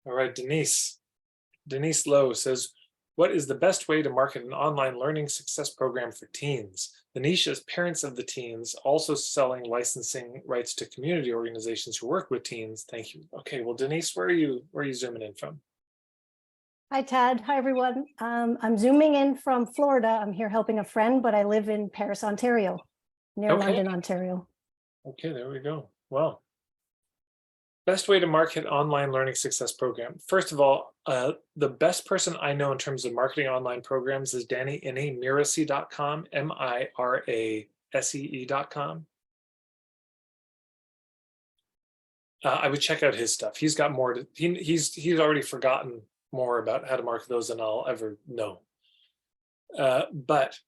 All right, Denise. Denise Lowe says, what is the best way to market an online learning success program for teens? The niche is parents of the teens, also selling licensing rights to community organizations who work with teens. Thank you. Okay, well, Denise, where are you zooming in from? Hi, Tad. Hi, everyone. I'm zooming in from Florida. I'm here helping a friend, but I live in Paris, Ontario, near Okay. London, Ontario. Okay, there we go. Well, best way to market online learning success program. First of all, the best person I know in terms of marketing online programs is Danny Innie, Mirasee.com, Mirasee.com. I would check out his stuff. He's got more to, he's already forgotten more about how to market those than I'll ever know. But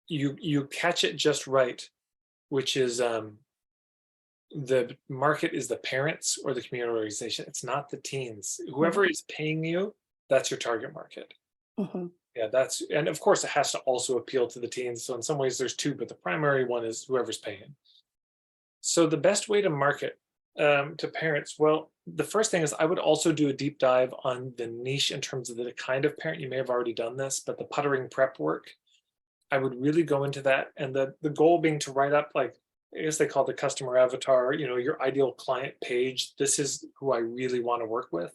you catch it just right, which is the market is the parents or the community organization. It's not the teens. Whoever is paying you, that's your target market. Mhm. Yeah, and of course it has to also appeal to the teens. So in some ways there's two, but the primary one is whoever's paying. So the best way to market to parents, well, the first thing is I would also do a deep dive on the niche in terms of the kind of parent. You may have already done this, but the puttering prep work, I would really go into that. And the goal being to write up, like, I guess they call it the customer avatar, your ideal client page. This is who I really want to work with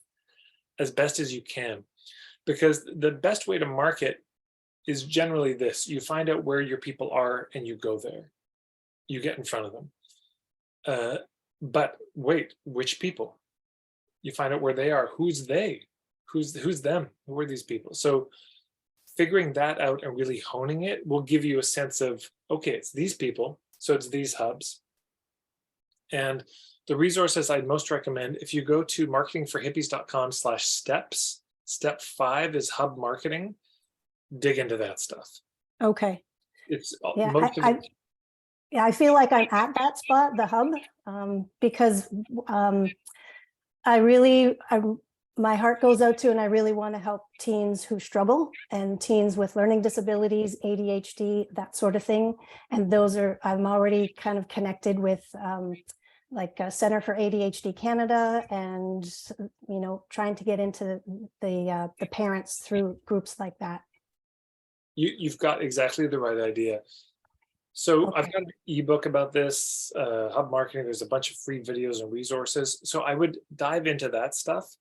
as best as you can. Because the best way to market is generally this: you find out where your people are and you go there. You get in front of them. But wait, which people? You find out where they are. Who's they? Who's them? Who are these people? So figuring that out and really honing it will give you a sense of, okay, it's these people, so it's these hubs. And the resources I'd most recommend, if you go to marketingforhippies.com/steps, step 5 is hub marketing. Dig into that stuff. Okay. It's Yeah, most of it. Yeah, I feel like I'm at that spot, the hub, because my heart goes out to, and I really want to help teens who struggle and teens with learning disabilities, ADHD, that sort of thing. And I'm already kind of connected with like a Center for ADHD Canada, and trying to get into the parents through groups like that. You've got exactly the right idea. So Okay. I've got an ebook about this, hub marketing. There's a bunch of free videos and resources. So I would dive into that stuff,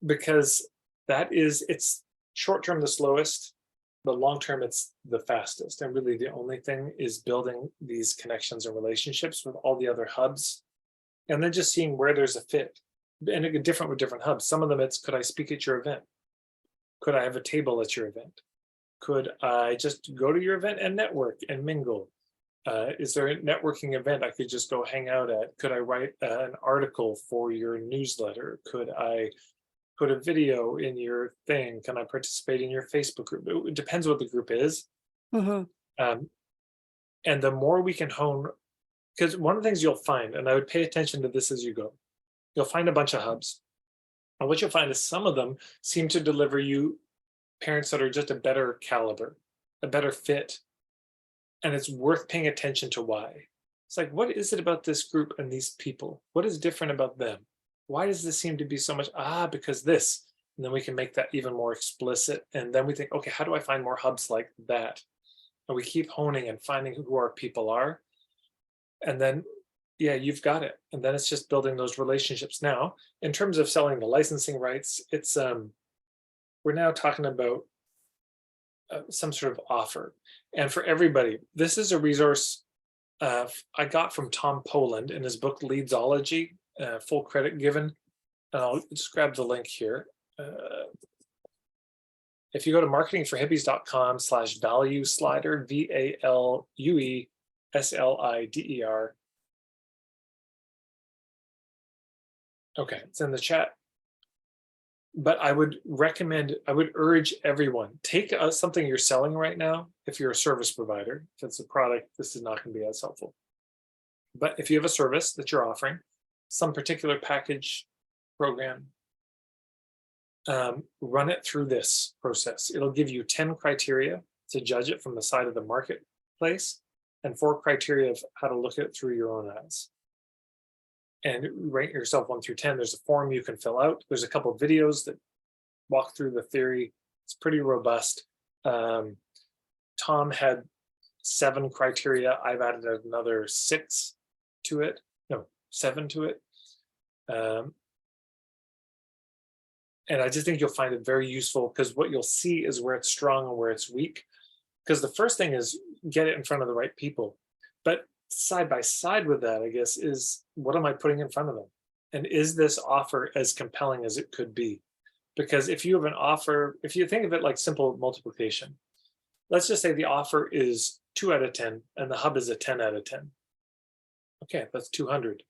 because it's short term the slowest, but long term it's the fastest. And really the only thing is building these connections and relationships with all the other hubs, and then just seeing where there's a fit. And it different with different hubs. Some of them it's, could I speak at your event? Could I have a table at your event? Could I just go to your event and network and mingle? Is there a networking event I could just go hang out at? Could I write an article for your newsletter? Could I put a video in your thing? Can I participate in your Facebook group? It depends what the group is. Mm-hmm. And the more we can hone, because one of the things you'll find, and I would pay attention to this as you go, you'll find a bunch of hubs. And what you'll find is some of them seem to deliver you parents that are just a better caliber, a better fit. And it's worth paying attention to why. It's like, what is it about this group and these people? What is different about them? Why does this seem to be so much? Because this. And then we can make that even more explicit. And then we think, okay, how do I find more hubs like that? And we keep honing and finding who our people are. And then, yeah, you've got it. And then it's just building those relationships. Now, in terms of selling the licensing rights, it's we're now talking about some sort of offer. And for everybody, this is a resource I got from Tom Poland in his book Leadsology, full credit given. And I'll just grab the link here. If you go to marketingforhippies.com/value slider, VALUESLIDER. Okay, it's in the chat. But I would urge everyone, take something you're selling right now. If you're a service provider, if it's a product, this is not going to be as helpful. But if you have a service that you're offering, some particular package program, run it through this process. It'll give you 10 criteria to judge it from the side of the marketplace, and 4 criteria of how to look at it through your own eyes. and rank yourself 1 through 10. There's a form you can fill out. There's a couple of videos that walk through the theory. It's pretty robust. Tom had 7 criteria. I've added another 6 to it. No, 7 to it. And I just think you'll find it very useful, because what you'll see is where it's strong and where it's weak. Because the first thing is get it in front of the right people. But side by side with that, I guess, is what am I putting in front of them? And is this offer as compelling as it could be? Because if you have an offer, if you think of it like simple multiplication, let's just say the offer is 2 out of 10 and the hub is a 10 out of 10. Okay, that's 200.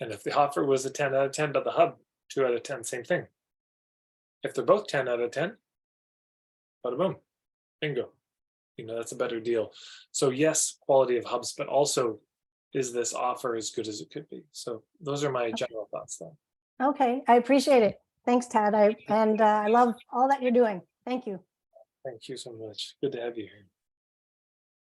And if the offer was a 10 out of 10, but the hub 2 out of 10, same thing. If they're both 10 out of 10, bada boom, bingo. That's a better deal. So yes, quality of hubs, but also, is this offer as good as it could be? So those are my general thoughts though. Okay, I appreciate it. Thanks, Tad. I love all that you're doing. Thank you. Thank you so much. Good to have you here.